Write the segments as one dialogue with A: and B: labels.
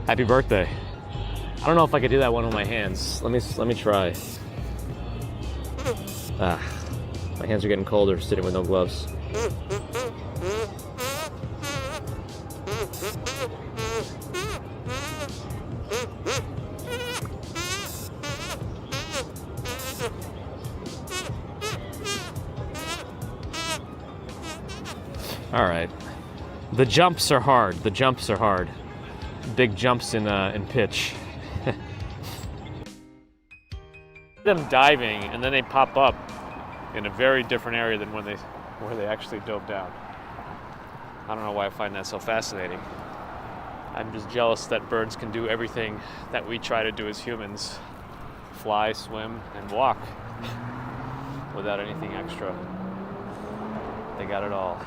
A: Happy birthday. I don't know if I could do that one with my hands. Let me try. My hands are getting colder sitting with no gloves. All right. The jumps are hard. The jumps are hard. Big jumps in pitch. Them diving and then they pop up in a very different area than where they actually dove down. I don't know why I find that so fascinating. I'm just jealous that birds can do everything that we try to do as humans. Fly, swim, and walk without anything extra. They got it all.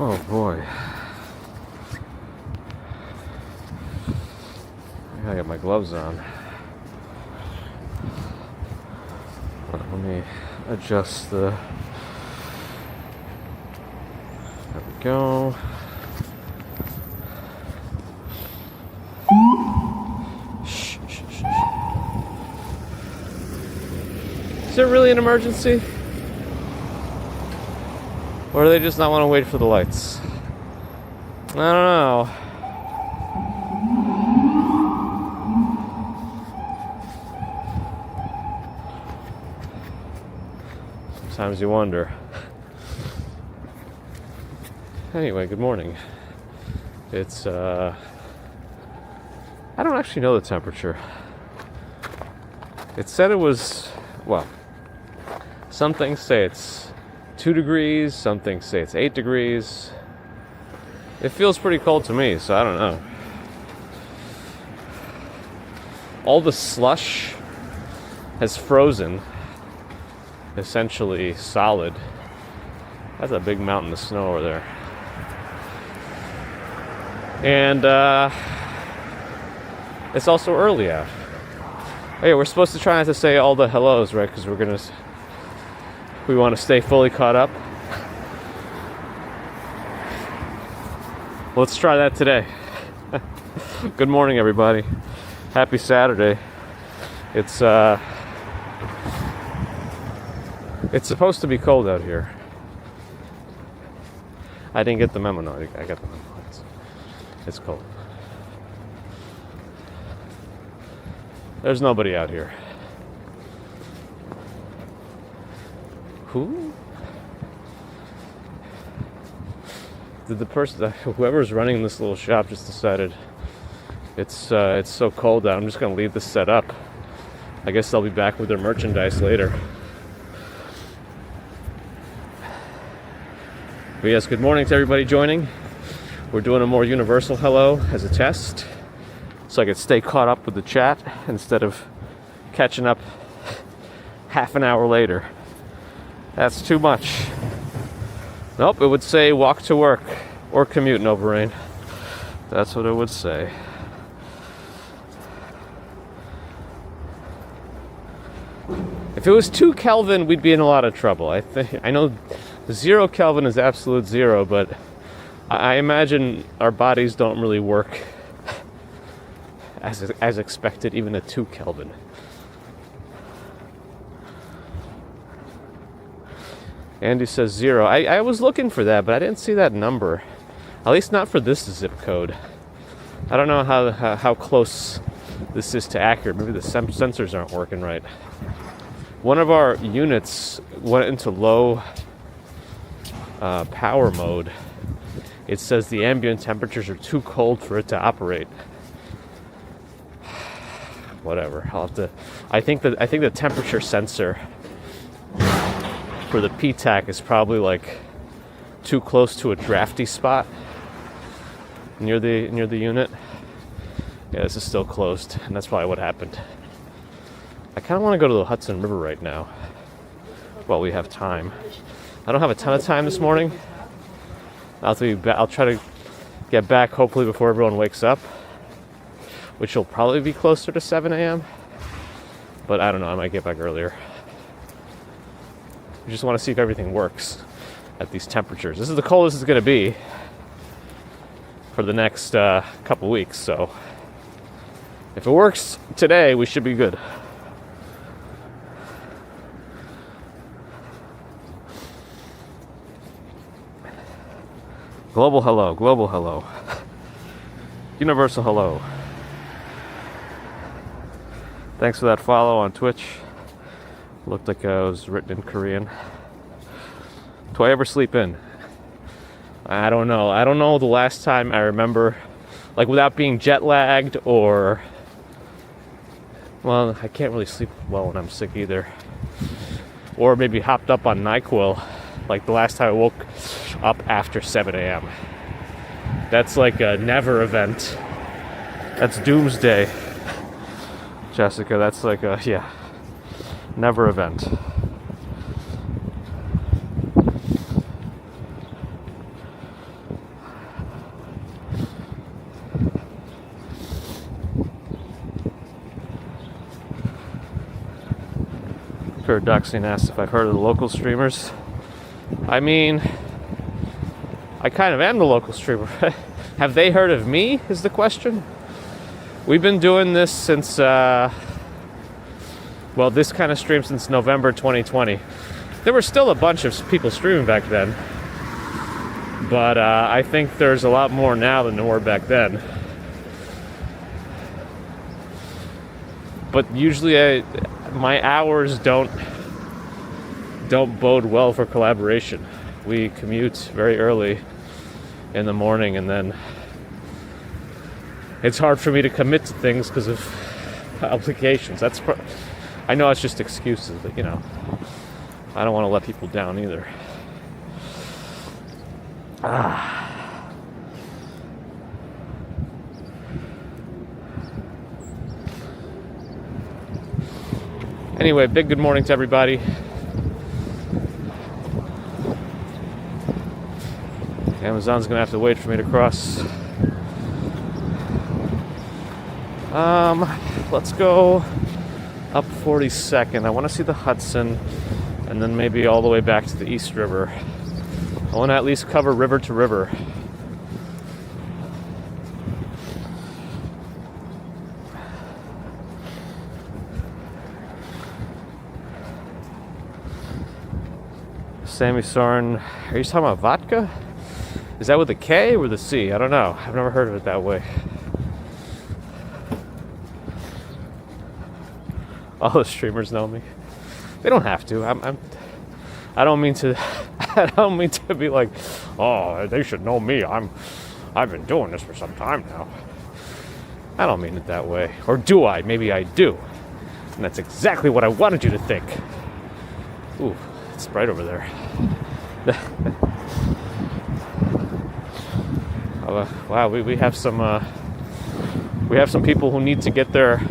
A: Oh boy. I gotta get my gloves on. Let me adjust the... There we go. Shh, shh, shh, shh. Is it really an emergency? Or do they just not want to wait for the lights? I don't know. Sometimes you wonder. Anyway, good morning. It's, I don't actually know the temperature. It said it was, well, some things say it's 2 degrees, some things say it's 8 degrees. It feels pretty cold to me, so I don't know. All the slush has frozen, essentially solid. That's a big mountain of snow over there. And it's also early out. Oh yeah, we're supposed to try not to say all the hellos, right? Because we want to stay fully caught up. Let's try that today. Good morning, everybody. Happy Saturday. It's supposed to be cold out here. I didn't get the memo. No, I got the memo. It's cold. There's nobody out here. Who? Did the person, whoever's running this little shop, just decided it's so cold out, I'm just gonna leave this set up. I guess they'll be back with their merchandise later. But yes, good morning to everybody joining. We're doing a more universal hello as a test, so I could stay caught up with the chat instead of catching up half an hour later. That's too much. Nope, it would say walk to work or commute, no brain. That's what it would say. If it was 2 Kelvin, we'd be in a lot of trouble. I know 0 Kelvin is absolute zero, but I imagine our bodies don't really work as expected, even at 2 Kelvin. Andy says 0. I was looking for that, but I didn't see that number. At least not for this zip code. I don't know how close this is to accurate. Maybe the sensors aren't working right. One of our units went into low power mode. It says the ambient temperatures are too cold for it to operate. Whatever. I'll have to. I think the temperature sensor for the PTAC is probably like too close to a drafty spot near the unit. Yeah, this is still closed, and that's probably what happened. I kind of want to go to the Hudson River right now while we have time. I don't have a ton of time this morning. I'll try to get back hopefully before everyone wakes up, which will probably be closer to 7 a.m. But I don't know, I might get back earlier. We just want to see if everything works at these temperatures. This is the coldest it's going to be for the next couple weeks. So if it works today, we should be good. Global hello, global hello. Universal hello. Thanks for that follow on Twitch. Looked like it was written in Korean. Do I ever sleep in? I don't know. I don't know the last time I remember, like without being jet lagged or, well, I can't really sleep well when I'm sick either. Or maybe hopped up on NyQuil, like the last time I woke up after 7 a.m. That's like a never event. That's doomsday. Jessica, that's like a, yeah, never event. Paradoxine asks if I've heard of the local streamers. I mean, I kind of am the local streamer. Have they heard of me, is the question. We've been doing this since, well, this kind of stream since November 2020. There were still a bunch of people streaming back then. But I think there's a lot more now than there were back then. But usually my hours don't bode well for collaboration. We commute very early in the morning, and then it's hard for me to commit to things because of obligations. I know it's just excuses, but you know, I don't want to let people down either. Anyway, big good morning to everybody. Amazon's gonna have to wait for me to cross. Let's go up 42nd. I want to see the Hudson, and then maybe all the way back to the East River. I want to at least cover river to river. Sammy Soren, are you talking about vodka? Is that with a K or with a C? I don't know. I've never heard of it that way. All the streamers know me. They don't have to. I don't mean to. I don't mean to be like, oh, they should know me. I've been doing this for some time now. I don't mean it that way. Or do I? Maybe I do. And that's exactly what I wanted you to think. Ooh, it's bright over there. Wow, we have some people who need to get their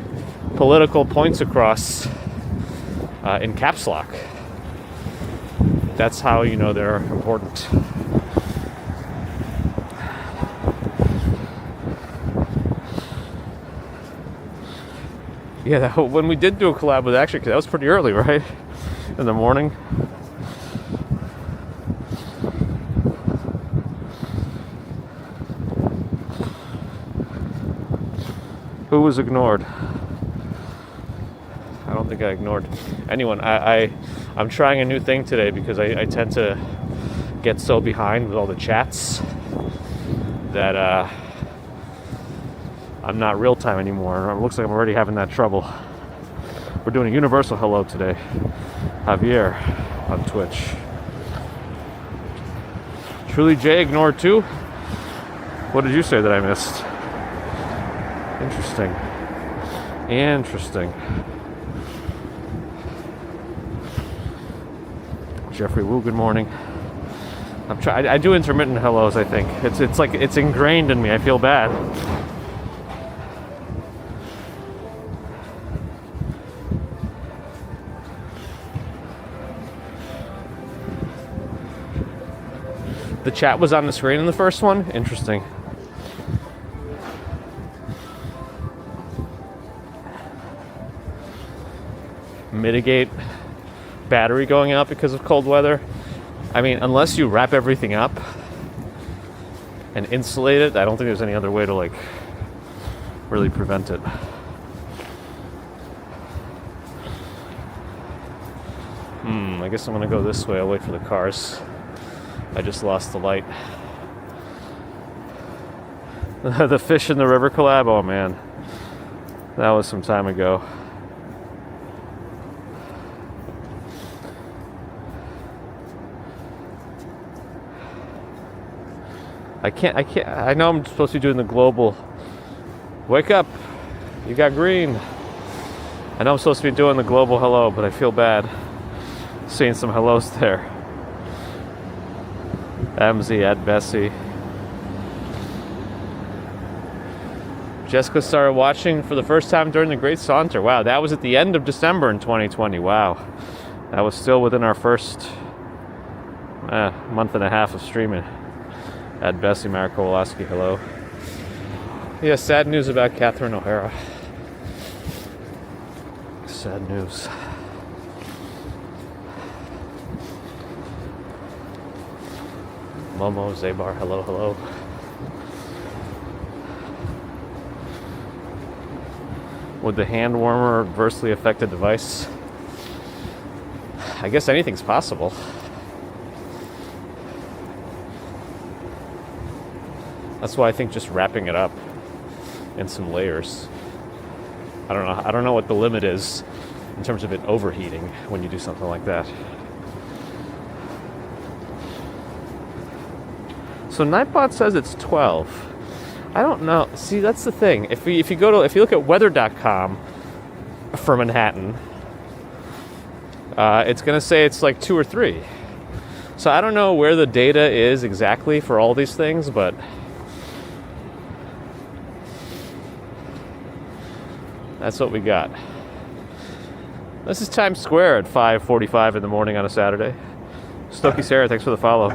A: political points across in caps lock. That's how you know they're important. Yeah, when we did do a collab with Anker, that was pretty early, right? In the morning. Who was ignored? I don't think I ignored anyone. I'm trying a new thing today because I tend to get so behind with all the chats that I'm not real time anymore. It looks like I'm already having that trouble. We're doing a universal hello today. Javier on Twitch. Truly J ignored too? What did you say that I missed? Interesting. Jeffrey Wu, good morning. I do intermittent hellos, I think. It's like it's ingrained in me. I feel bad. The chat was on the screen in the first one? Interesting. Mitigate battery going out because of cold weather. I mean, unless you wrap everything up and insulate it, I don't think there's any other way to like really prevent it. I guess I'm gonna go this way. I'll wait for the cars. I just lost the light. The fish in the river collab, oh man, that was some time ago. I know I'm supposed to be doing the global wake up, you got green. I know I'm supposed to be doing the global hello, but I feel bad seeing some hellos there. MZ at Bessie. Jessica started watching for the first time during the Great Saunter. Wow, that was at the end of December in 2020. Wow. That was still within our first month and a half of streaming. At Bessie Markowalski, hello. Yeah, sad news about Catherine O'Hara. Sad news. Momo, Zabar, hello, hello. Would the hand warmer adversely affect the device? I guess anything's possible. That's why I think just wrapping it up in some layers. I don't know what the limit is in terms of it overheating when you do something like that. So Nightbot says it's 12. I don't know. See, that's the thing. If you look at weather.com for Manhattan, it's going to say it's like 2 or 3. So I don't know where the data is exactly for all these things, but that's what we got. This is Times Square at 5:45 in the morning on a Saturday. Stokey Sarah, thanks for the follow.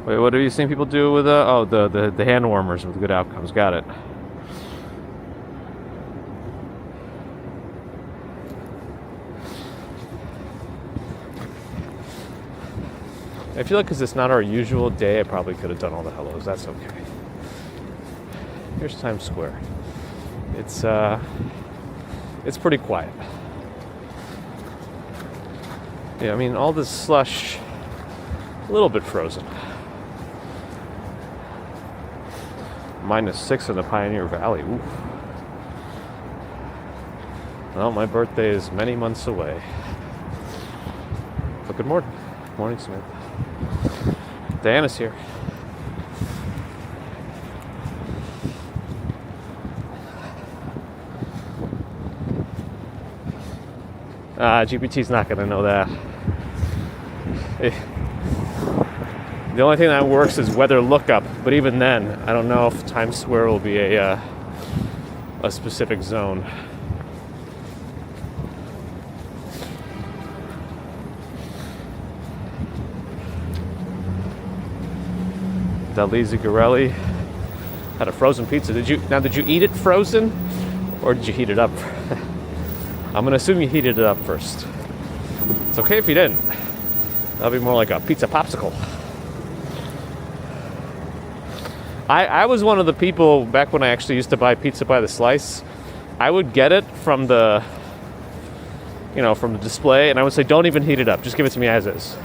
A: Wait, what have you seen people do with the hand warmers with good outcomes? Got it. I feel like because it's not our usual day, I probably could have done all the hellos. That's okay. Here's Times Square. It's pretty quiet. Yeah, I mean, all this slush, a little bit frozen. -6 in the Pioneer Valley. Oof. Well, my birthday is many months away. But good morning. Morning, Smith. Diana's here. GPT's not going to know that. The only thing that works is weather lookup, but even then, I don't know if Times Square will be a specific zone. Dalisa Garelli had a frozen pizza. Did you eat it frozen, or did you heat it up? I'm gonna assume you heated it up first. It's okay if you didn't. That'll be more like a pizza popsicle. I was one of the people back when I actually used to buy pizza by the slice. I would get it from the display, and I would say, don't even heat it up. Just give it to me as is.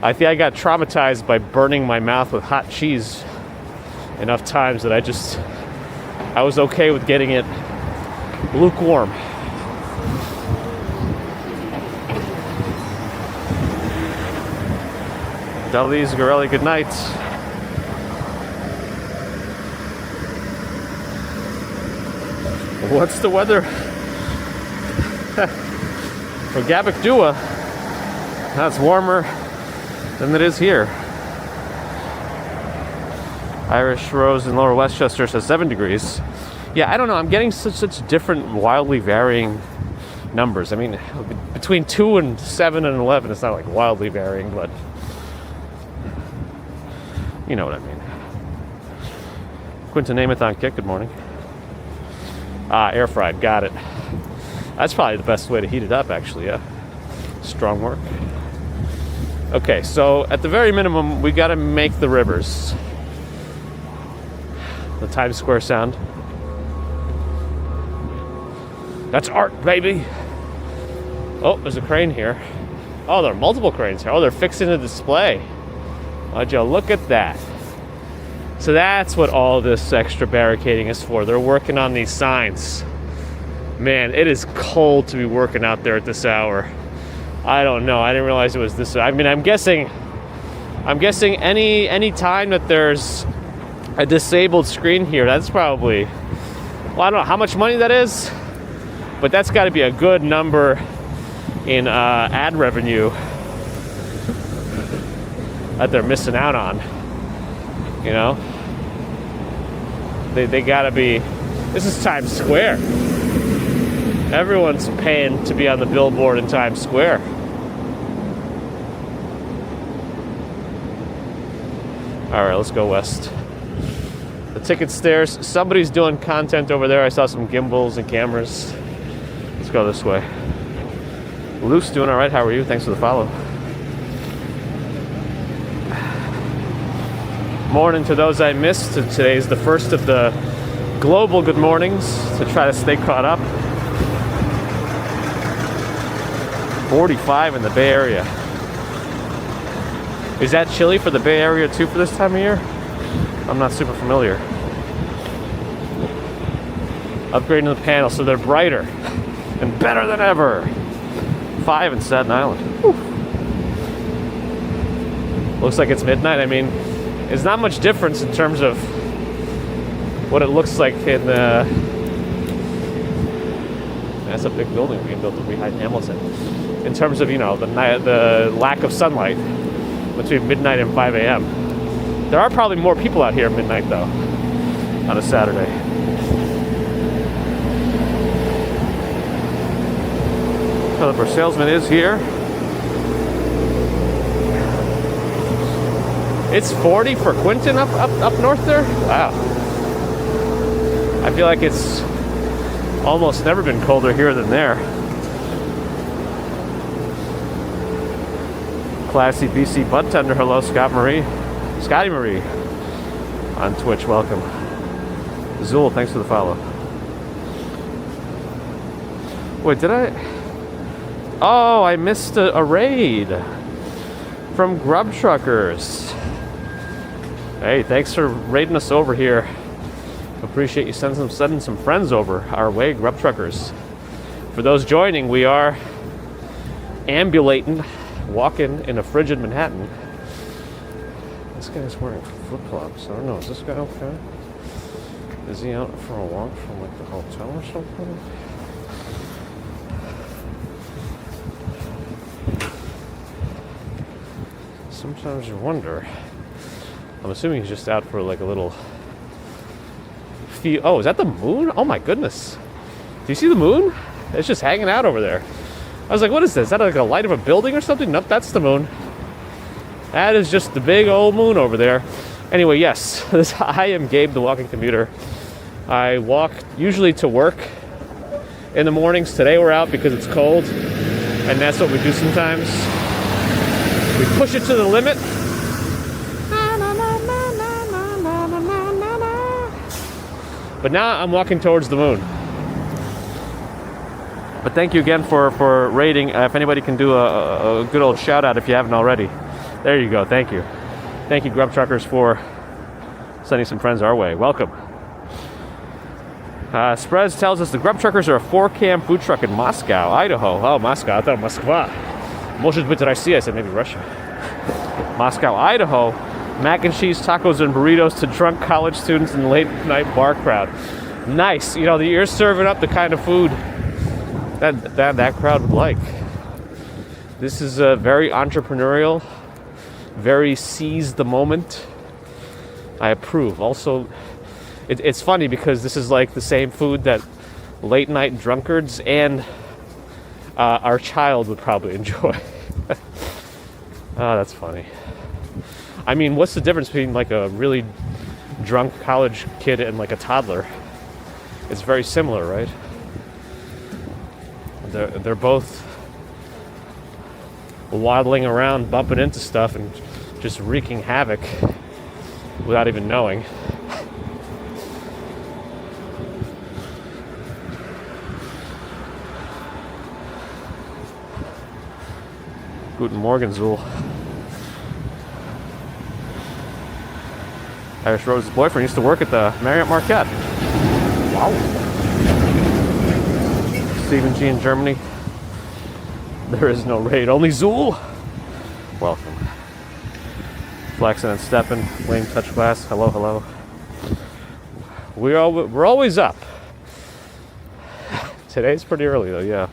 A: I think I got traumatized by burning my mouth with hot cheese enough times that I was okay with getting it lukewarm. Dalise Garelli, good night. What's the weather? For Gabak Dua, that's warmer than it is here. Irish Rose in Lower Westchester says 7 degrees. Yeah, I don't know. I'm getting such different, wildly varying numbers. I mean, between 2 and 7 and 11, it's not like wildly varying, but you know what I mean. Quinta Namath on Kick, good morning. Air fried, got it. That's probably the best way to heat it up, actually, yeah. Strong work. Okay, so at the very minimum, we gotta make the rivers. The Times Square sound. That's art, baby! Oh, there's a crane here. Oh, there are multiple cranes here. Oh, they're fixing a display. Would you look at that? So that's what all this extra barricading is for. They're working on these signs. Man, it is cold to be working out there at this hour. I don't know. I didn't realize it was this. I mean, I'm guessing any time that there's a disabled screen here, that's probably, well, I don't know how much money that is, but that's got to be a good number in ad revenue that they're missing out on. You know, they gotta be. This is Times Square. Everyone's paying to be on the billboard in Times Square. All right, let's go west. The ticket stairs. Somebody's doing content over there. I saw some gimbals and cameras. Let's go this way. Luke's doing all right. How are you? Thanks for the follow. Morning to those I missed. Today's the first of the global good mornings to try to stay caught up. 45 in the Bay Area. Is that chilly for the Bay Area too for this time of year? I'm not super familiar. Upgrading the panels so they're brighter and better than ever. 5 in Staten Island. Whew. Looks like it's midnight. I mean, it's not much difference in terms of what it looks like in the... That's a big building being built behind Hamilton. In terms of, you know, the lack of sunlight between midnight and 5 a.m. There are probably more people out here at midnight, though, on a Saturday. Our salesman is here. It's 40 for Quinton up north there? Wow. I feel like it's almost never been colder here than there. Classy BC Bud Tender. Hello, Scotty Marie on Twitch. Welcome. Zool, thanks for the follow. Wait, did I? Oh, I missed a raid from Grub Truckers. Hey, thanks for raiding us over here. Appreciate you sending some friends over our way, Grub Truckers. For those joining, we are ambulating, walking in a frigid Manhattan. This guy's wearing flip-flops. I don't know, is this guy okay? Is he out for a walk from like the hotel or something? Sometimes you wonder. I'm assuming he's just out for like a little few. Oh, is that the moon? Oh my goodness. Do you see the moon? It's just hanging out over there. I was like, what is this? Is that like a light of a building or something? Nope, that's the moon. That is just the big old moon over there. Anyway, yes, I am Gabe, the walking commuter. I walk usually to work in the mornings. Today we're out because it's cold, and that's what we do sometimes. We push it to the limit. But now I'm walking towards the moon. But thank you again for rating. If anybody can do a good old shout out if you haven't already. There you go. Thank you. Thank you, Grub Truckers, for sending some friends our way. Welcome. Sprez tells us the Grub Truckers are a 4-cam food truck in Moscow, Idaho. Oh, Moscow. I thought Moskva. Может быть, Россия. I said maybe Russia. Moscow, Idaho. Mac and cheese, tacos, and burritos to drunk college students and late night bar crowd. Nice. You know, you're serving up the kind of food that crowd would like. This is very entrepreneurial, very seize the moment. I approve. Also, it's funny because this is like the same food that late night drunkards and our child would probably enjoy. Oh, that's funny. I mean, what's the difference between like a really drunk college kid and like a toddler. It's very similar, right? They're both waddling around, bumping into stuff, and just wreaking havoc without even knowing. Guten Morgen, Zool. Irish Rose's boyfriend used to work at the Marriott Marquette. Wow. Stephen G in Germany. There is no raid, only Zool. Welcome. Flexing and stepping. Lame touch glass. Hello, hello. We're always up. Today's pretty early though, yeah.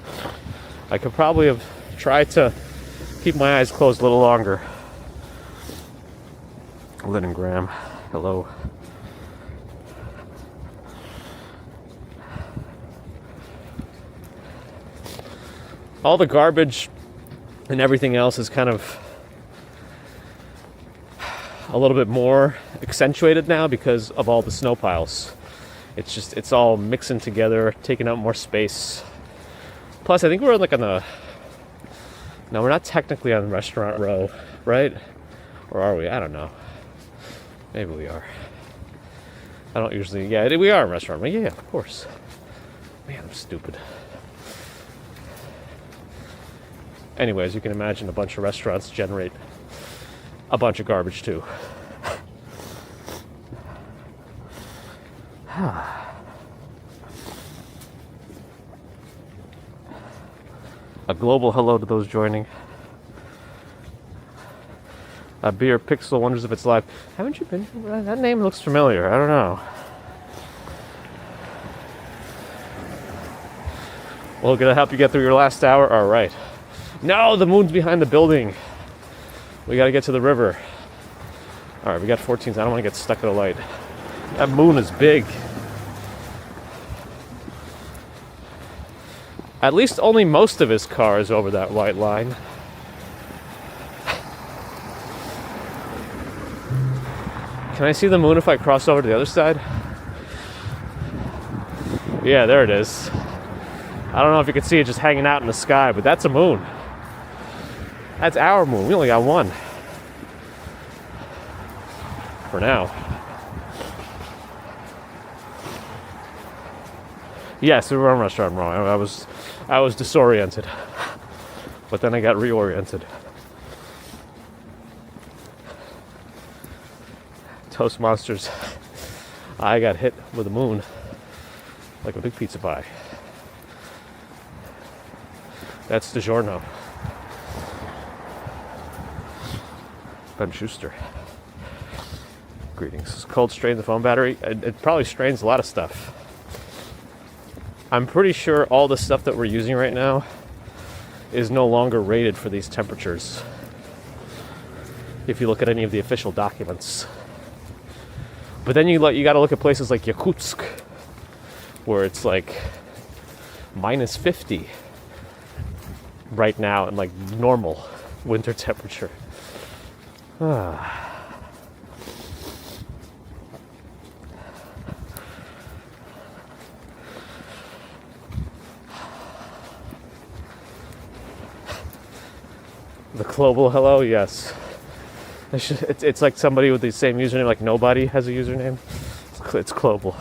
A: I could probably have tried to keep my eyes closed a little longer. Lynn and Graham. Hello. All the garbage and everything else is kind of a little bit more accentuated now because of all the snow piles. It's all mixing together, taking up more space. Plus, I think we're like on the... No, we're not technically on Restaurant Row, right? Or are we? I don't know. Maybe we are. I don't usually... Yeah, we are in Restaurant Row. Yeah, of course. Man, I'm stupid. Anyways, you can imagine a bunch of restaurants generate a bunch of garbage too. A global hello to those joining. A beer pixel wonders if it's live. Haven't you been? That name looks familiar. I don't know. Well, gonna help you get through your last hour? All right. No, the moon's behind the building. We gotta get to the river. All right, we got 14. I don't want to get stuck in the light. That moon is big. At least only most of his car is over that white line. Can I see the moon if I cross over to the other side? Yeah, there it is. I don't know if you can see it just hanging out in the sky, but that's a moon. That's our moon. We only got one. For now. Yes, we were on Restaurant Row. I was disoriented. But then I got reoriented. Toast Monsters. I got hit with a moon. Like a big pizza pie. That's DiGiorno. Ben Schuster. Greetings. Cold strain the phone battery. It probably strains a lot of stuff. I'm pretty sure all the stuff that we're using right now is no longer rated for these temperatures. If you look at any of the official documents. But then you got to look at places like Yakutsk, where it's like minus 50 right now and like normal winter temperature. The global hello, yes. It's like somebody with the same username, like nobody has a username. It's global.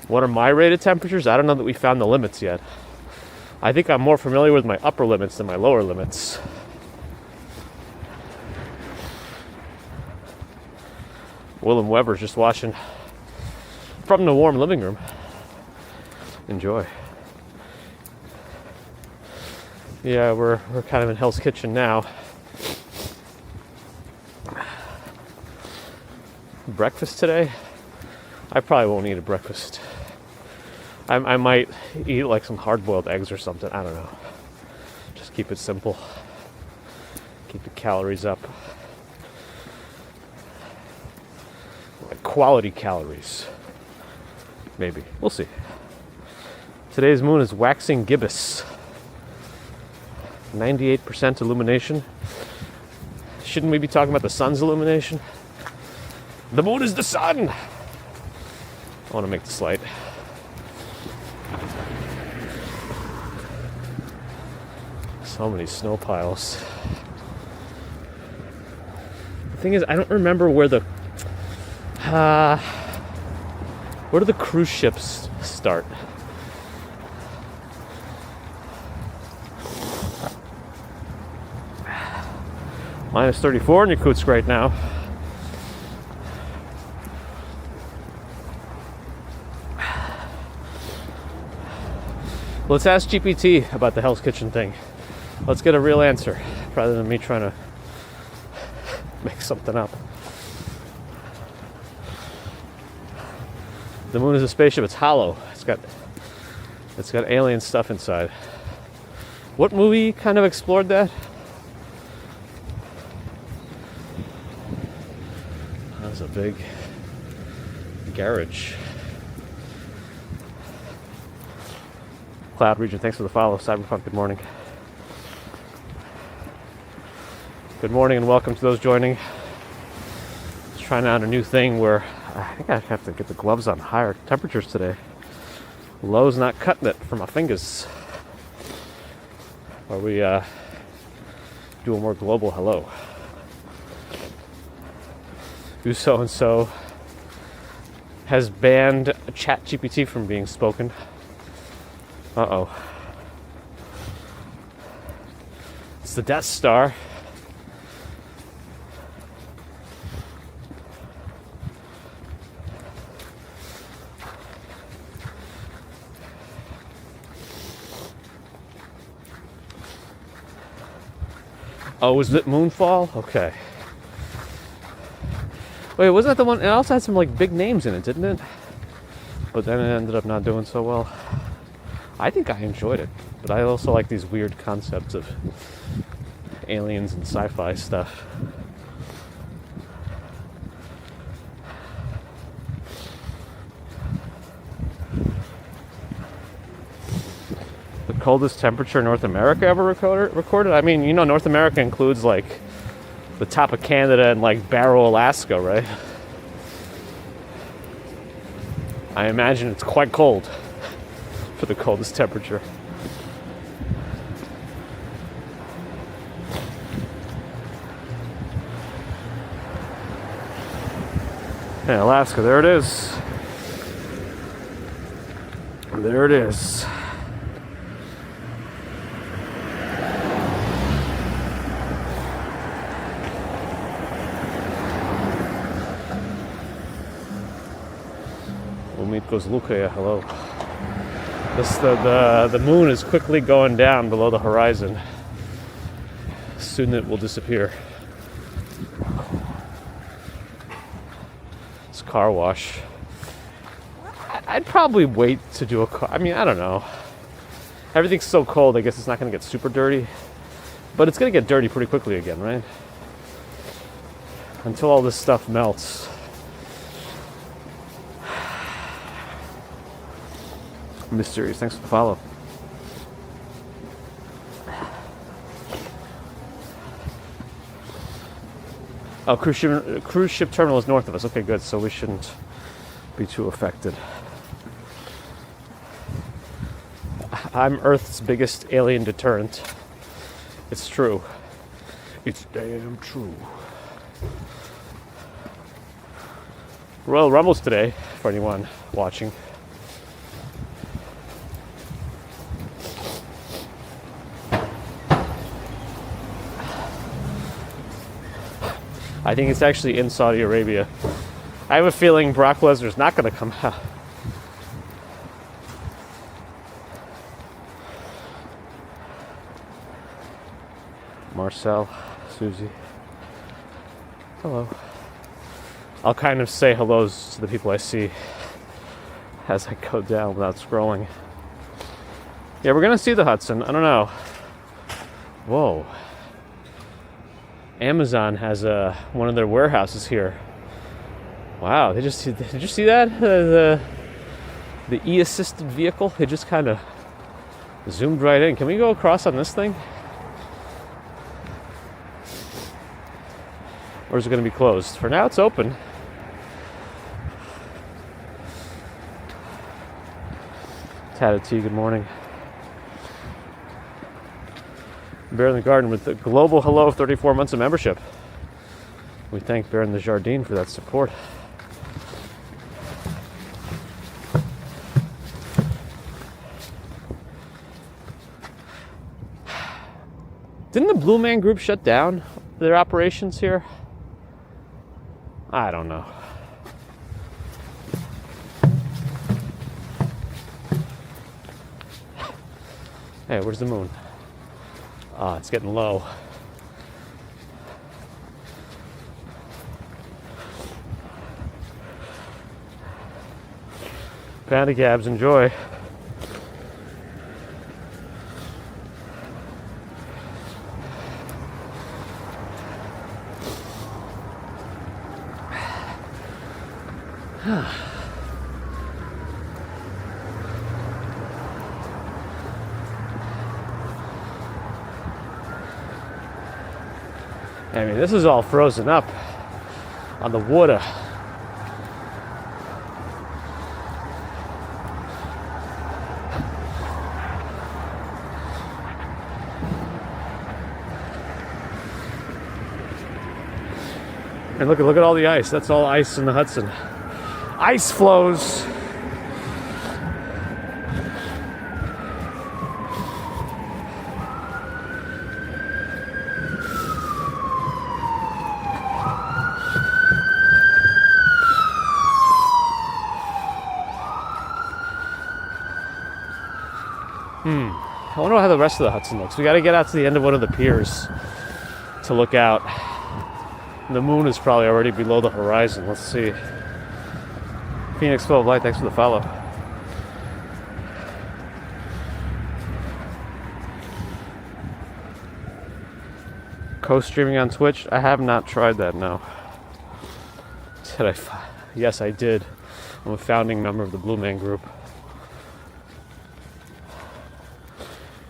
A: What are my rated temperatures? I don't know that we found the limits yet. I think I'm more familiar with my upper limits than my lower limits. Willem Weber's just watching from the warm living room. Enjoy. Yeah, we're kind of in Hell's Kitchen now. Breakfast today? I probably won't eat a breakfast. I might eat like some hard-boiled eggs or something. I don't know. Just keep it simple. Keep the calories up. Like quality calories. Maybe. We'll see. Today's moon is waxing gibbous. 98% illumination. Shouldn't we be talking about the sun's illumination? The moon is the sun! I want to make this light. So many snow piles. The thing is, I don't remember where the where do the cruise ships start? Minus 34 in Yakutsk right now. Let's ask GPT about the Hell's Kitchen thing. Let's get a real answer rather than me trying to make something up. The moon is a spaceship. It's hollow. It's got alien stuff inside. What movie kind of explored that? That was a big garage. Cloud Region, thanks for the follow. Cyberpunk, good morning. Good morning and welcome to those joining. Just trying out a new thing where I think I have to get the gloves on higher temperatures today. Low's not cutting it for my fingers. Where we do a more global hello. Do so and so has banned ChatGPT from being spoken. Uh-oh. It's the Death Star. Oh, was it Moonfall? Okay. Wait, wasn't that the one? It also had some like big names in it, didn't it? But then it ended up not doing so well. I think I enjoyed it, but I also like these weird concepts of aliens and sci-fi stuff. The coldest temperature North America ever recorded? I mean, you know, North America includes like the top of Canada and like Barrow, Alaska, right? I imagine it's quite cold for the coldest temperature. Yeah, Alaska, there it is. There it is. Goes Lukaya, hello. The moon is quickly going down below the horizon. Soon it will disappear. It's a car wash. I'd probably wait to do a car. I mean, I don't know. Everything's so cold, I guess it's not going to get super dirty. But it's going to get dirty pretty quickly again, right? Until all this stuff melts. Mysterious, thanks for the follow. Oh, cruise ship terminal is north of us. Okay, good. So we shouldn't be too affected. I'm Earth's biggest alien deterrent. It's true. It's damn true. Royal Rumbles today, for anyone watching. I think it's actually in Saudi Arabia. I have a feeling Brock Lesnar's not going to come out. Marcel, Susie. Hello. I'll kind of say hellos to the people I see as I go down without scrolling. Yeah, we're going to see the Hudson. I don't know. Whoa. Amazon has one of their warehouses here. Wow, did you see that? The e-assisted vehicle, it just kind of zoomed right in. Can we go across on this thing? Or is it going to be closed? For now, it's open. Tatted Tea, good morning. Bear in the Garden with the global hello, 34 months of membership. We thank Bear in the Jardine for that support. Didn't the Blue Man Group shut down their operations here? I don't know. Hey, where's the moon? Ah, it's getting low. Panda cabs, enjoy. I mean, this is all frozen up on the water. And look at all the ice. That's all ice in the Hudson. Ice flows. I wonder how the rest of the Hudson looks. We got to get out to the end of one of the piers to look out. The moon is probably already below the horizon. Let's see. Phoenix 12 Light, thanks for the follow. Co-streaming on Twitch? I have not tried that, no. Did I? Yes, I did. I'm a founding member of the Blue Man Group.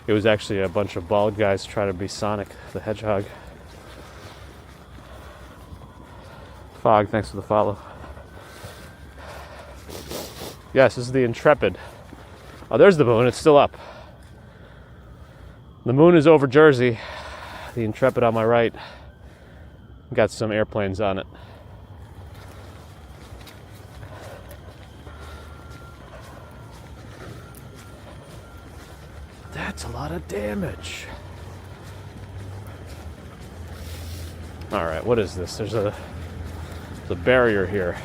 A: It was actually a bunch of bald guys trying to be Sonic the Hedgehog. Fog, thanks for the follow. Yes, this is the Intrepid. Oh, there's the moon. It's still up. The moon is over Jersey. The Intrepid on my right. Got some airplanes on it. That's a lot of damage. All right, what is this? There's a barrier here.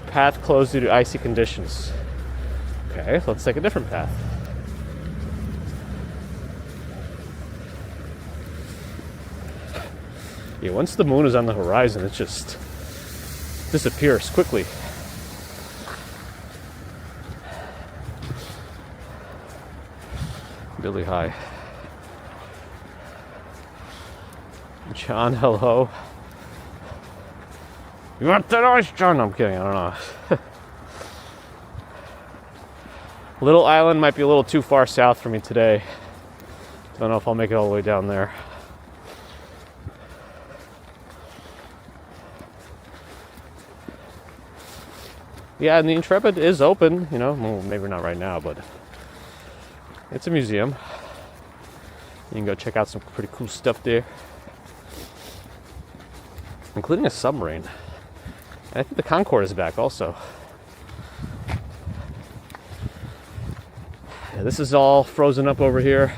A: Path closed due to icy conditions. Okay, let's take a different path. Yeah, once the moon is on the horizon, it just disappears quickly. Really high. John, hello. You want that ice, John? No, I'm kidding, I don't know. Little Island might be a little too far south for me today. Don't know if I'll make it all the way down there. Yeah, and the Intrepid is open, you know, well, maybe not right now, but it's a museum. You can go check out some pretty cool stuff there, including a submarine. And I think the Concorde is back also. Yeah, this is all frozen up over here.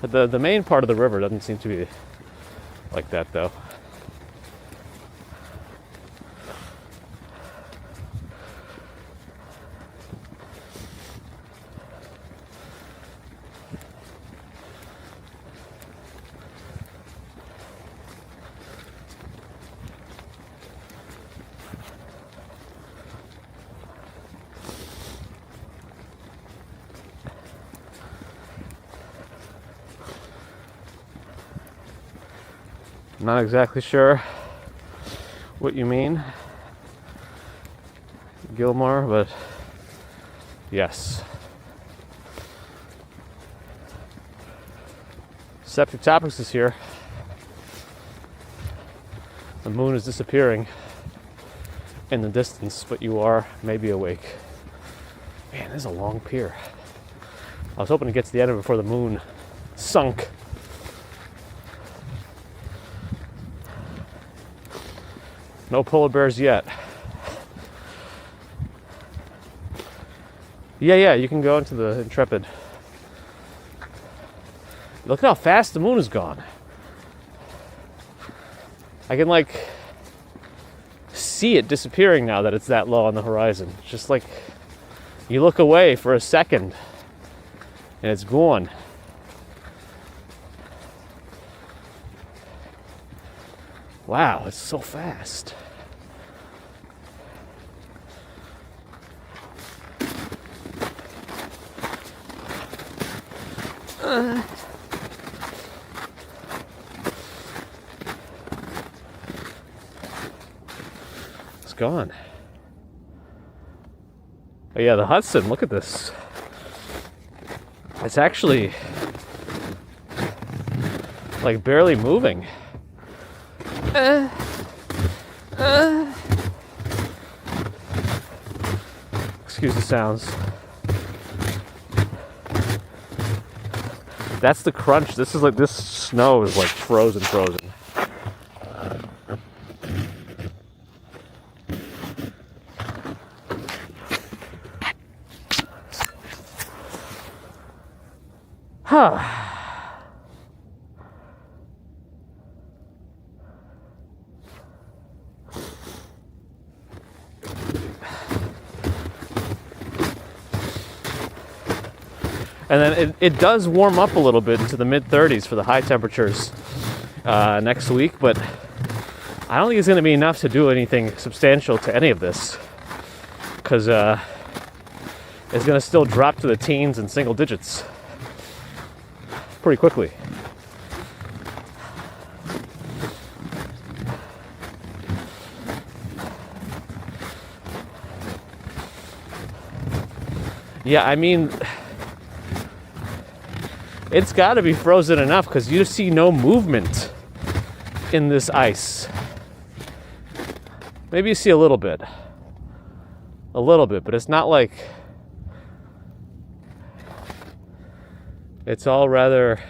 A: The main part of the river doesn't seem to be like that though. Not exactly sure what you mean, Gilmore, but yes. Septic Topics is here. The moon is disappearing in the distance, but you are maybe awake. Man, this is a long pier. I was hoping to get to the end of it before the moon sunk. No polar bears yet. Yeah, you can go into the Intrepid. Look how fast the moon is gone. I can like see it disappearing now that it's that low on the horizon. Just like you look away for a second and it's gone. Wow, it's so fast. It's gone. Oh yeah, the Hudson, look at this. It's actually like barely moving. Excuse the sounds. That's the crunch. This snow is like frozen. Huh. And then it does warm up a little bit into the mid-30s for the high temperatures next week, but I don't think it's going to be enough to do anything substantial to any of this, because it's going to still drop to the teens and single digits pretty quickly. Yeah, I mean, it's got to be frozen enough because you see no movement in this ice. Maybe you see a little bit, but it's not like it's all rather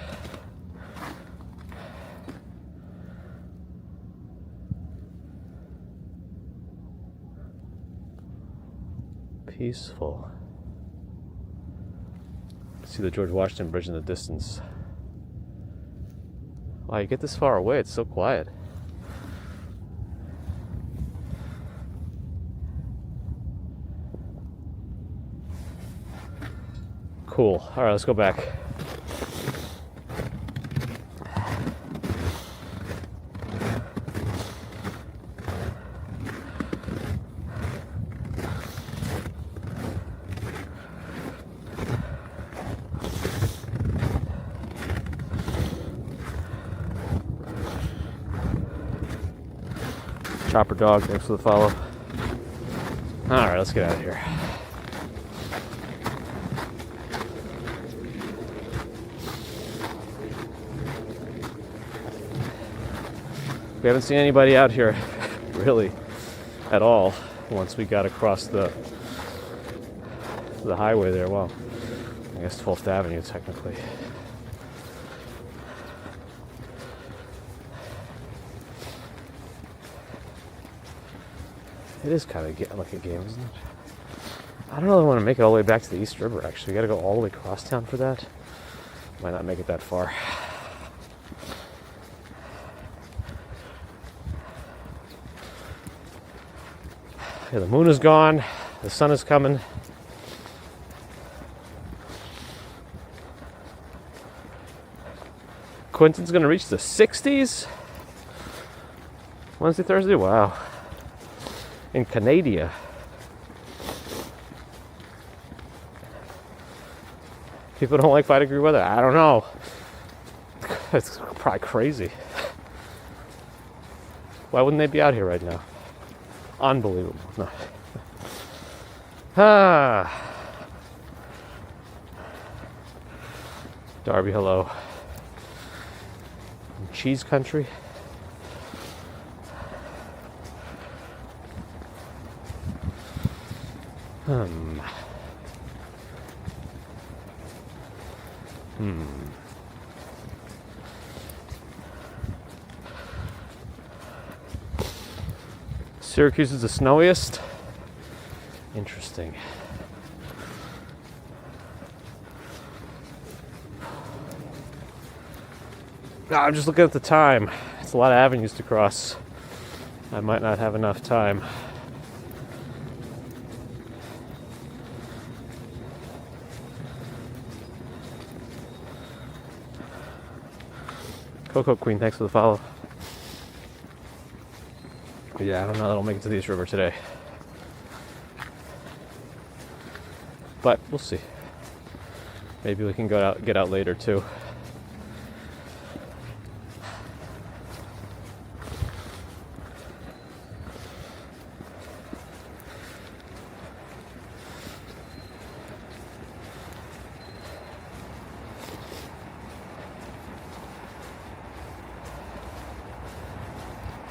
A: peaceful. See the George Washington Bridge in the distance. Wow, you get this far away, it's so quiet. Cool. All right, let's go back. Chopper dog, thanks for the follow. Alright, let's get out of here. We haven't seen anybody out here, really, at all, once we got across the highway there. Well, I guess 12th Avenue, technically. It is kind of like a game, isn't it? I don't really want to make it all the way back to the East River, actually. We got to go all the way across town for that. Might not make it that far. Yeah, the moon is gone. The sun is coming. Quentin's going to reach the 60s? Wednesday, Thursday? Wow. In Canada. People don't like 5-degree weather. I don't know. It's probably crazy. Why wouldn't they be out here right now? Unbelievable. No. Darby, hello. Cheese country. Hmm. Syracuse is the snowiest. Interesting. I'm just looking at the time. It's a lot of avenues to cross. I might not have enough time. Coco Queen, thanks for the follow. Yeah, I don't know that I'll make it to the East River today. But we'll see. Maybe we can get out later too.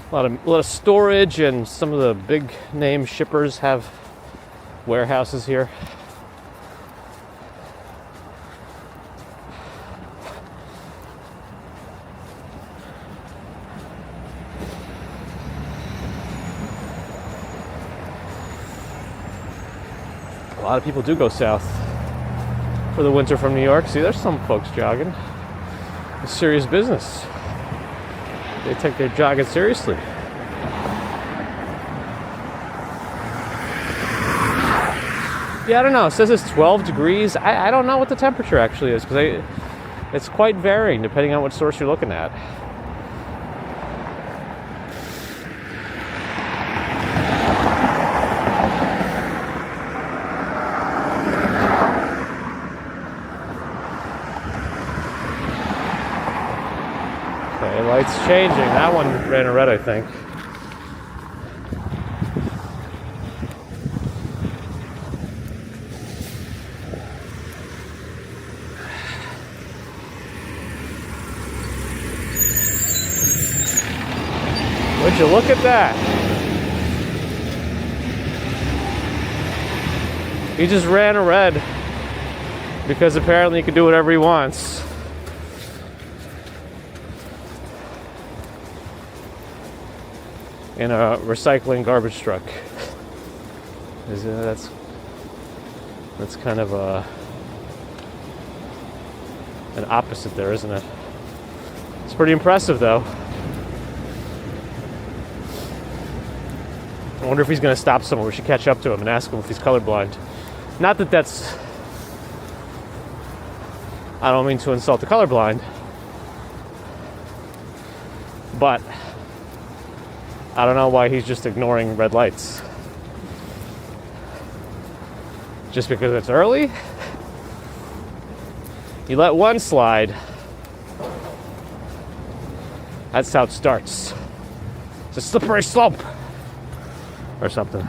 A: A lot of storage, and some of the big name shippers have warehouses here. A lot of people do go south for the winter from New York. See, there's some folks jogging. It's serious business. They take their jogging seriously. Yeah, I don't know. It says it's 12 degrees. I don't know what the temperature actually is, because it's quite varying depending on what source you're looking at. Light's changing. That one ran a red, I think. Would you look at that? He just ran a red because apparently he can do whatever he wants. In a recycling garbage truck. That's kind of an opposite there, isn't it? It's pretty impressive, though. I wonder if he's going to stop somewhere. We should catch up to him and ask him if he's colorblind. Not that that's... I don't mean to insult the colorblind, but I don't know why he's just ignoring red lights. Just because it's early? You let one slide. That's how it starts. It's a slippery slope. Or something.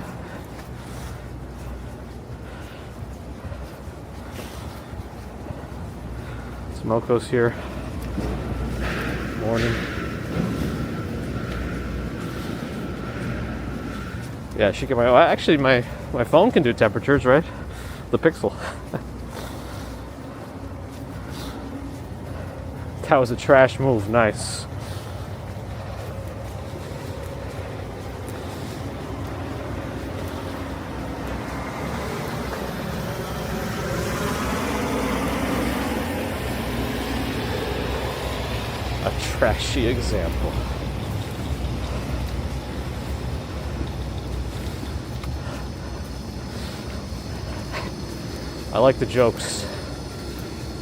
A: Smoko's here. Morning. Yeah, she can. Actually, my phone can do temperatures, right? The Pixel. That was a trash move. Nice. A trashy example. I like the jokes.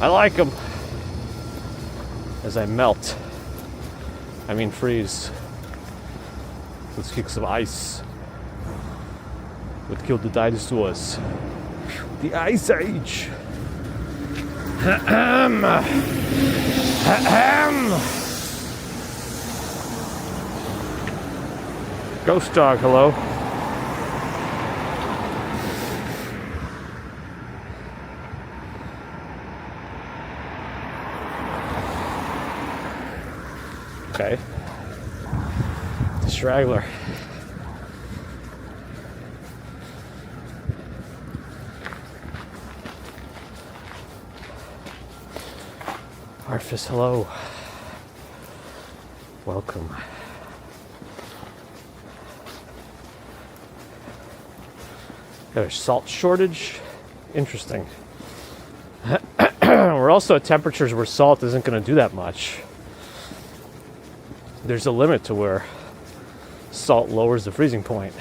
A: I like them. As I melt. I mean freeze. Let's kick some ice. What killed the dinosaurs? The Ice Age. Ahem. Ahem. Ghost dog, hello. Okay. The straggler. Artifice, hello. Welcome. There's salt shortage. Interesting. We're also at temperatures where salt isn't going to do that much. There's a limit to where salt lowers the freezing point.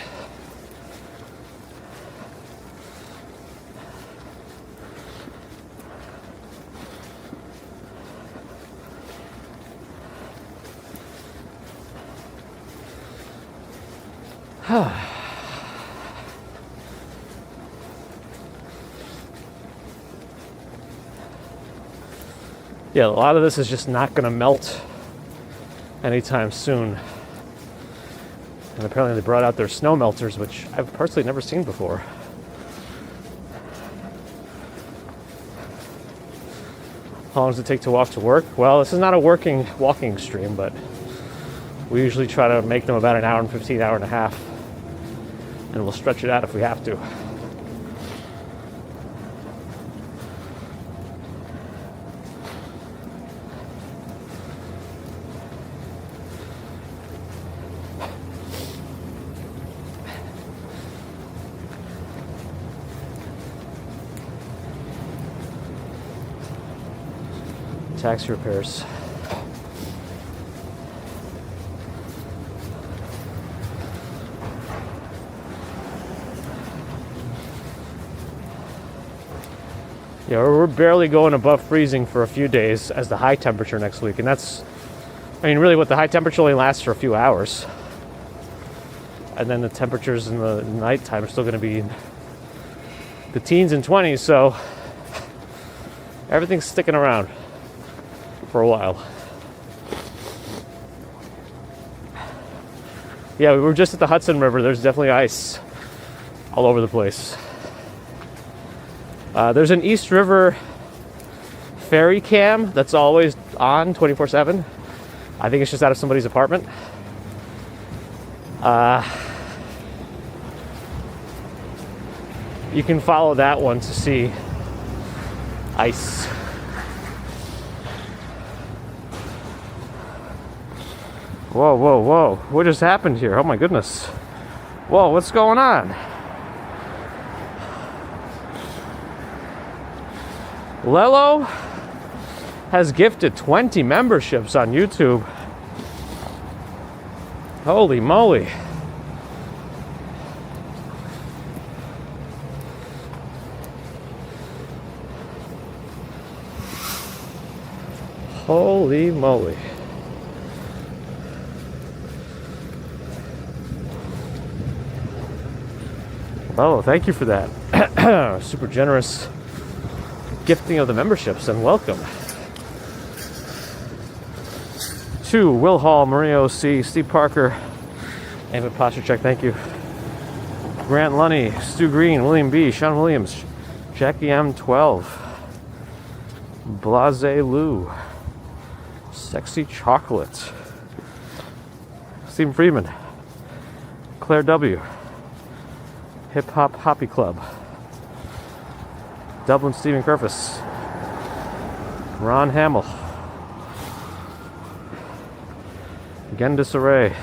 A: Yeah, a lot of this is just not going to melt anytime soon. And apparently they brought out their snow melters, which I've personally never seen before. How long does it take to walk to work? Well, this is not a walking stream, but we usually try to make them about an hour and 15, hour and a half. And we'll stretch it out if we have to. Taxi repairs. Yeah, we're barely going above freezing for a few days as the high temperature next week. And that's, I mean, really what the high temperature only lasts for a few hours. And then the temperatures in the nighttime are still going to be the teens and 20s. So everything's sticking around for a while. Yeah, we were just at the Hudson River. There's definitely ice all over the place. There's an East River ferry cam that's always on 24/7. I think it's just out of somebody's apartment. You can follow that one to see ice. Whoa, whoa, whoa. What just happened here? Oh my goodness. Whoa, what's going on? Lelo has gifted 20 memberships on YouTube. Holy moly. Holy moly. Oh, thank you for that. Super generous gifting of the memberships, and welcome. To Will Hall, Maria C., Steve Parker, Ava Pasterchek, thank you. Grant Lunny, Stu Green, William B., Sean Williams, Jackie M12, Blase Lou, Sexy Chocolate, Stephen Friedman, Claire W., Hip Hop Hoppy Club, Dublin Stephen Kerfus, Ron Hamill, Again Disarray,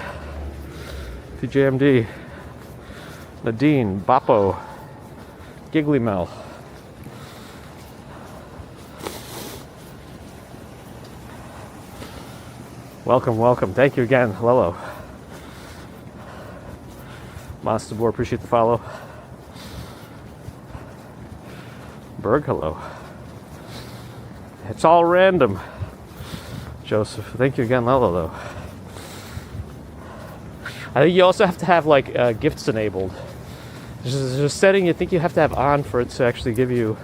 A: TJMD, Nadine, Boppo, Giggly Mel, welcome, welcome. Thank you again, Lelo. Master Board, appreciate the follow. Berg, hello. It's all random. Joseph, thank you again, Lelo, though. I think you also have to have like gifts enabled. There's a setting you think you have to have on for it to actually give you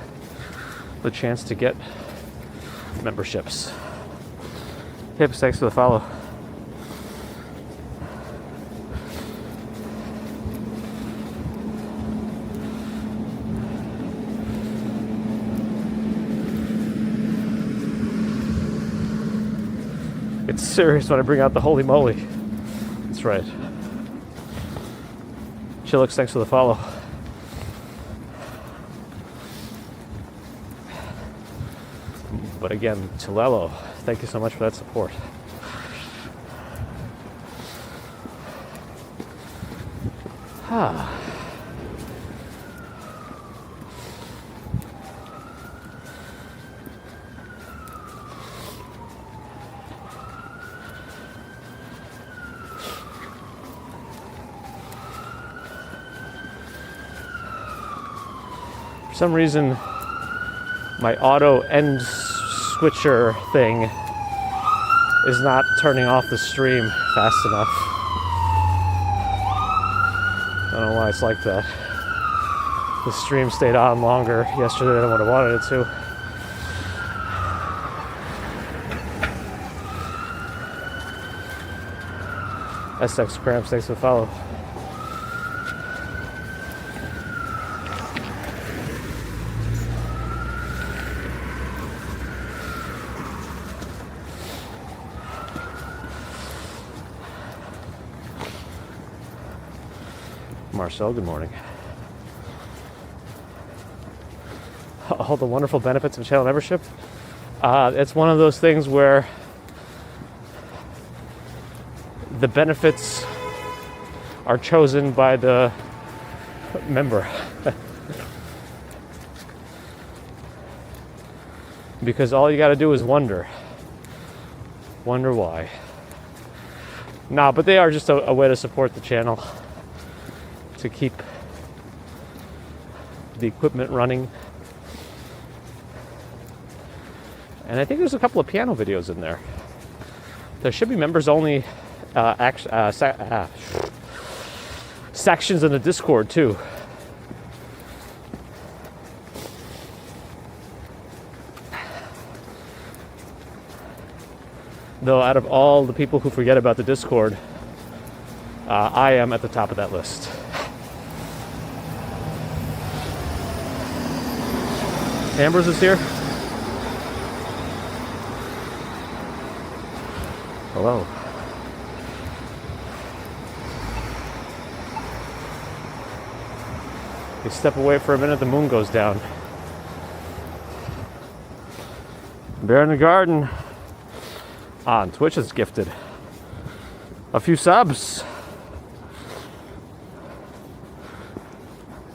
A: the chance to get memberships. Hips, thanks for the follow. It's serious when I bring out the holy moly. That's right. Chillix, thanks for the follow. But again, Chilelo, thank you so much for that support. For some reason, my auto end switcher thing is not turning off the stream fast enough. I don't know why it's like that. The stream stayed on longer yesterday than what I wanted it to. SX Cramps, thanks for the follow. Marcel, good morning. All the wonderful benefits of channel membership. It's one of those things where the benefits are chosen by the member. Because all you got to do is wonder why. Nah, but they are just a way to support the channel, to keep the equipment running. And I think there's a couple of piano videos in there. There should be members only sections in the Discord too. Though out of all the people who forget about the Discord, I am at the top of that list. Ambrose is here. Hello. You step away for a minute, the moon goes down. Bear in the Garden on Twitch is gifted a few subs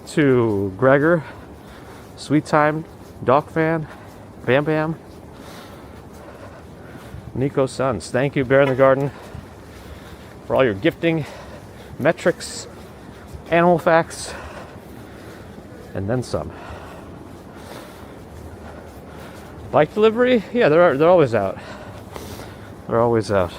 A: to Gregor, Sweet Time, Dog Fan, Bam Bam, Nico Sons. Thank you, Bear in the Garden, for all your gifting, metrics, animal facts, and then some. Bike delivery? Yeah, they're always out. They're always out.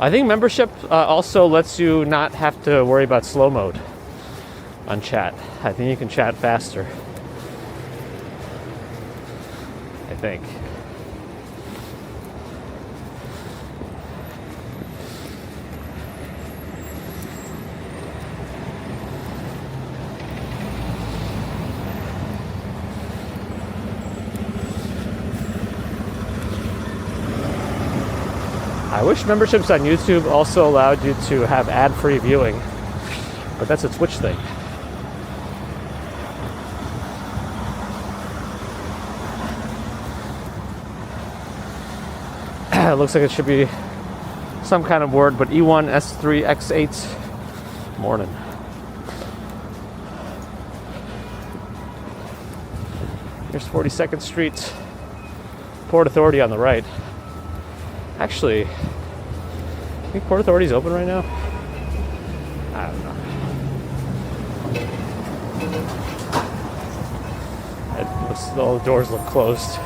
A: I think membership also lets you not have to worry about slow mode on chat. I think you can chat faster. I think. I wish memberships on YouTube also allowed you to have ad-free viewing, but that's a Twitch thing. It looks like it should be some kind of word, but E1, S3, X8, morning. Here's 42nd Street, Port Authority on the right. Actually, I think Port Authority's open right now. I don't know. All the doors look closed.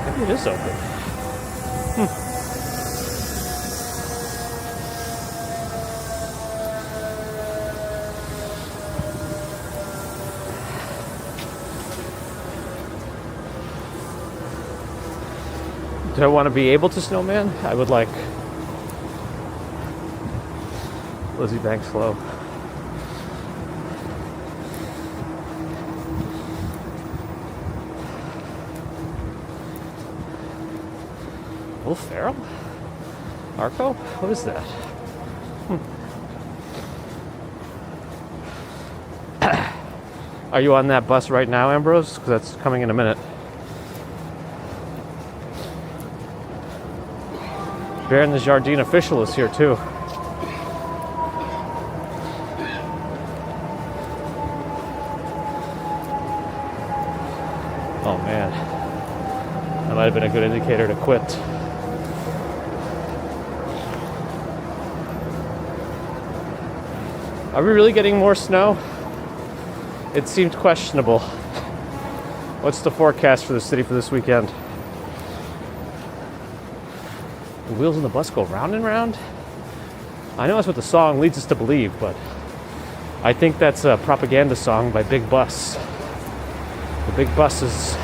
A: Maybe it is open. Do I want to be able to snowman? I would like Lizzie Banks Low. Will Ferrell? Arco? What is that? Are you on that bus right now, Ambrose? Because that's coming in a minute. Baron the Jardine official is here too. Oh man, that might have been a good indicator to quit. Are we really getting more snow? It seemed questionable. What's the forecast for the city for this weekend? The wheels on the bus go round and round? I know that's what the song leads us to believe, but I think that's a propaganda song by Big Bus. The Big Bus is...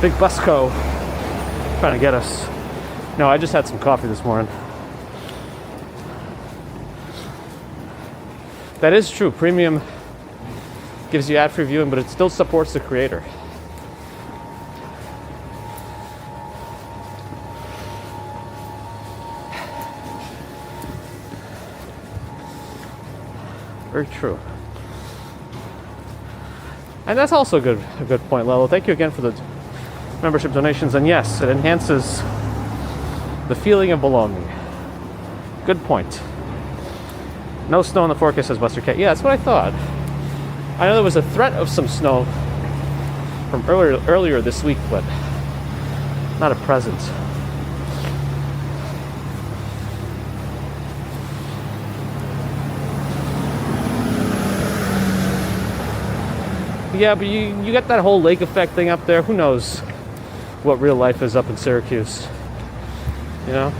A: Big Busco trying to get us. No, I just had some coffee this morning. That is true. Premium gives you ad-free viewing, but it still supports the creator. Very true. And that's also a good point, Lelo. Thank you again for the membership donations. And yes, it enhances the feeling of belonging. Good point. No snow in the forecast, says Buster K. Yeah, that's what I thought. I know there was a threat of some snow from earlier this week, but not at present. Yeah, but you got that whole lake effect thing up there. Who knows what real life is up in Syracuse? You know?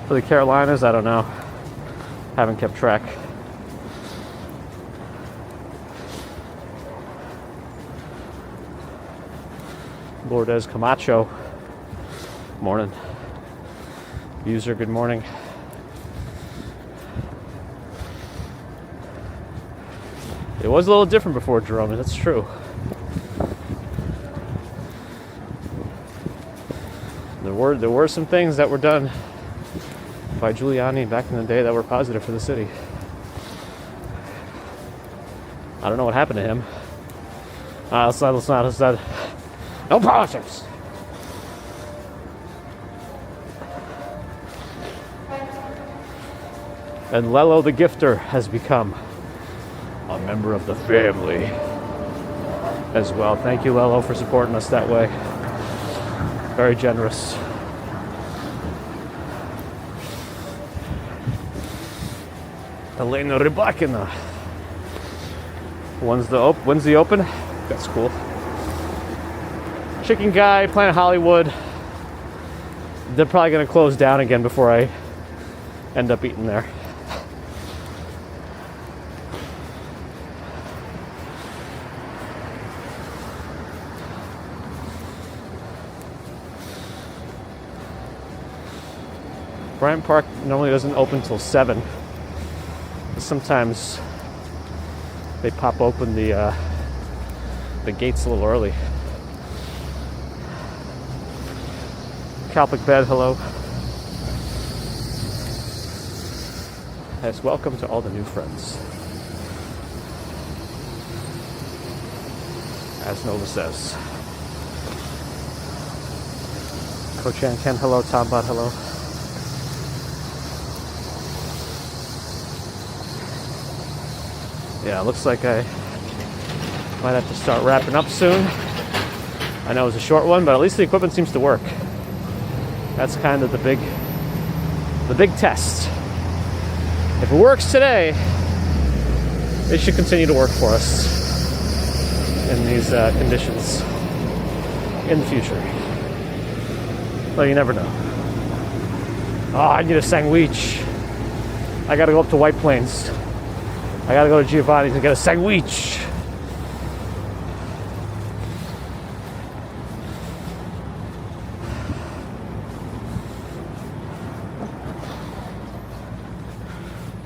A: For the Carolinas, I don't know. Haven't kept track. Lourdes Camacho. Morning. User, good morning. It was a little different before Jerome, that's true. There were some things that were done by Giuliani back in the day that were positive for the city. I don't know what happened to him. Let's not. No politics. And Lelo the Gifter has become a member of the family as well. Thank you, Lelo, for supporting us that way. Very generous. Elena Rybakina. When's the open? That's cool. Chicken Guy, Planet Hollywood. They're probably going to close down again before I end up eating there. Bryant Park normally doesn't open till 7. Sometimes they pop open the gates a little early. Catholic Bed, hello. Yes, welcome to all the new friends. As Nova says. Kochan Ken, hello. Tombot, hello. Yeah, looks like I might have to start wrapping up soon. I know it was a short one, but at least the equipment seems to work. That's kind of the big test. If it works today, it should continue to work for us in these conditions in the future. Well, you never know. Oh, I need a sandwich. I gotta go up to White Plains. I gotta go to Giovanni's and get a sandwich.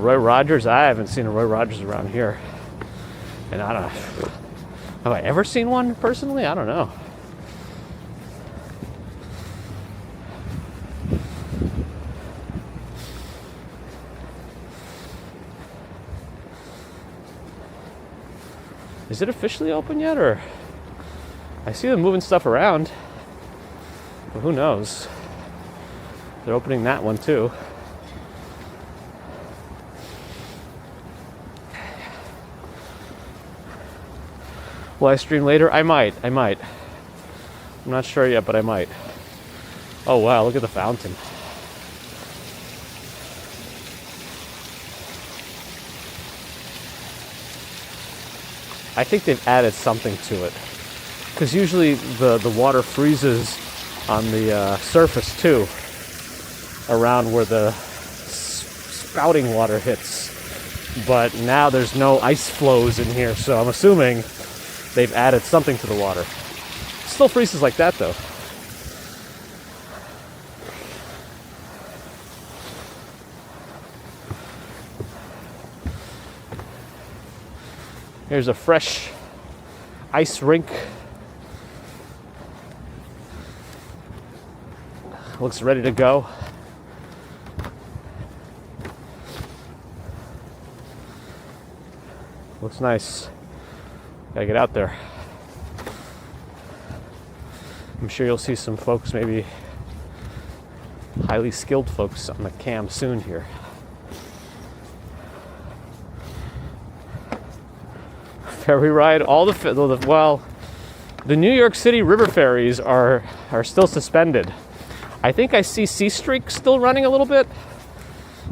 A: Roy Rogers? I haven't seen a Roy Rogers around here. And I don't know. Have I ever seen one personally? I don't know. Is it officially open yet, or I see them moving stuff around, but who knows? They're opening that one too. Will I stream later? I might. I'm not sure yet, but I might. Oh wow, look at the fountain. I think they've added something to it, because usually the water freezes on the surface too, around where the spouting water hits. But now there's no ice flows in here, so I'm assuming they've added something to the water. It still freezes like that though. Here's a fresh ice rink. Looks ready to go. Looks nice. Gotta get out there. I'm sure you'll see some folks, maybe highly skilled folks on the cam soon here. Ferry ride, all the New York City river ferries are still suspended. I think I see Sea Streak still running a little bit,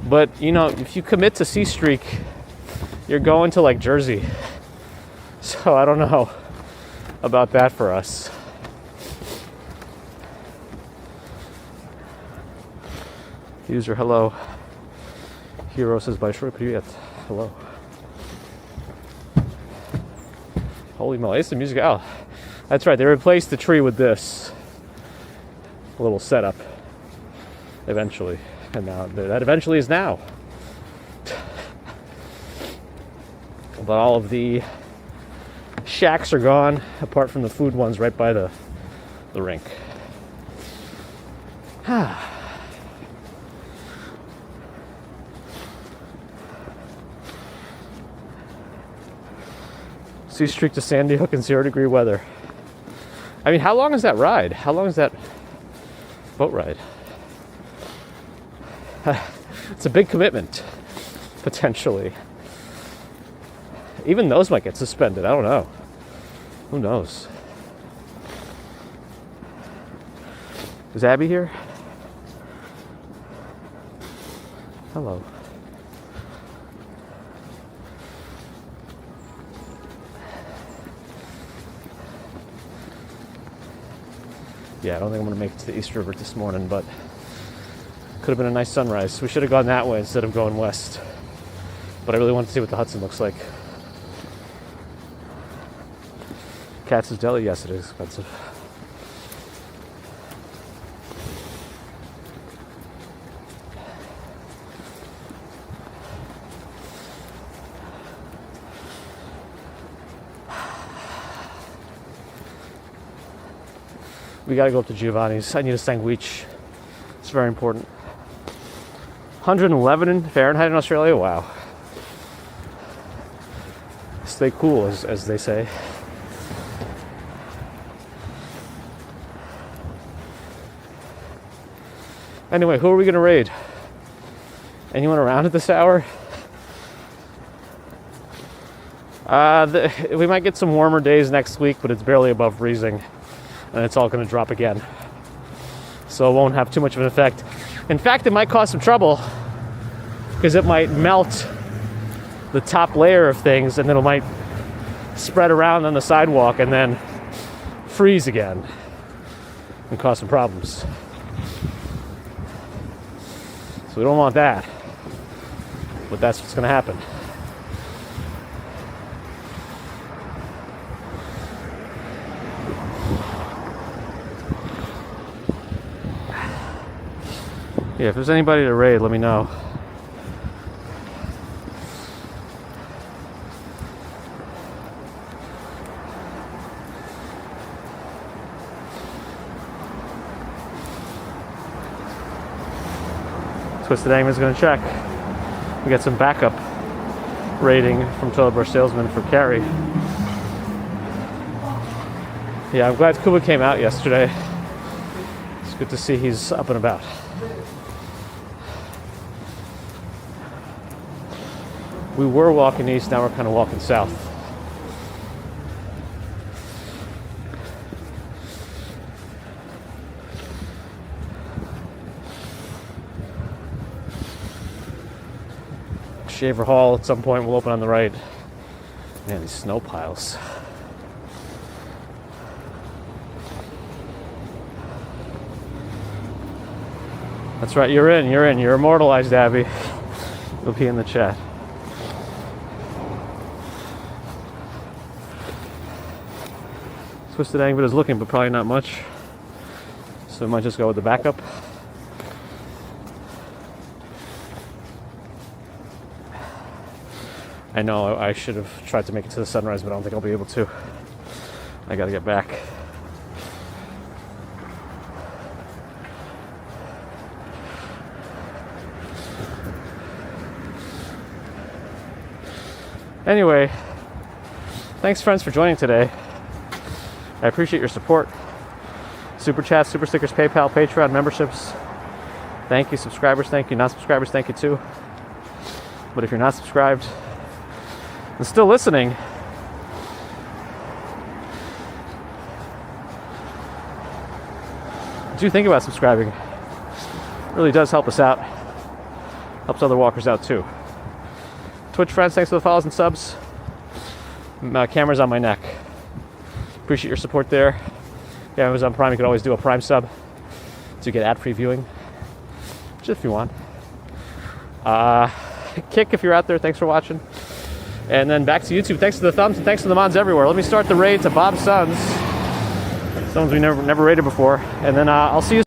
A: but you know, if you commit to Sea Streak, you're going to like Jersey. So I don't know about that for us. User, hello. Hero says by Troy Privet. Hello. Holy moly, it's the music. Oh, that's right. They replaced the tree with this little setup eventually. And now that eventually is now. But all of the shacks are gone, apart from the food ones right by the rink. Sea Streak to Sandy Hook in 0-degree weather. I mean, how long is that ride? How long is that boat ride? It's a big commitment, potentially. Even those might get suspended. I don't know. Who knows? Is Abby here? Hello. Yeah, I don't think I'm going to make it to the East River this morning, but could have been a nice sunrise. We should have gone that way instead of going west. But I really wanted to see what the Hudson looks like. Katz's Deli, yes, it is expensive. We gotta go up to Giovanni's. I need a sandwich. It's very important. 111 in Fahrenheit in Australia? Wow. Stay cool, as they say. Anyway, who are we gonna raid? Anyone around at this hour? We might get some warmer days next week, but it's barely above freezing. And it's all going to drop again. So it won't have too much of an effect. In fact, it might cause some trouble, because it might melt the top layer of things, and then it might spread around on the sidewalk and then freeze again and cause some problems. So we don't want that. But that's what's going to happen. Yeah, if there's anybody to raid, let me know. Twisted Angman's going to check. We got some backup rating from Toilet Brush Salesman for Carrie. Yeah, I'm glad Kuba came out yesterday. It's good to see he's up and about. We were walking east, now we're kind of walking south. Shaver Hall at some point will open on the right. Man, these snow piles. That's right, you're in. You're immortalized, Abby. You'll be in the chat. Twisted Angman is looking, but probably not much. So we might just go with the backup. I know I should have tried to make it to the sunrise, but I don't think I'll be able to. I gotta get back. Anyway, thanks friends for joining today. I appreciate your support. Super chats, super stickers, PayPal, Patreon, memberships. Thank you, subscribers. Thank you, non-subscribers. Thank you too. But if you're not subscribed and still listening, do think about subscribing. It really does help us out. Helps other walkers out too. Twitch friends, thanks for the follows and subs. My camera's on my neck. Appreciate your support there. Yeah, Amazon Prime, you could always do a Prime sub to get ad-free viewing. Just if you want. Kick if you're out there, thanks for watching. And then back to YouTube. Thanks to the thumbs and thanks to the mods everywhere. Let me start the raid to Bob's Sons. Sons we never raided before. And then I'll see you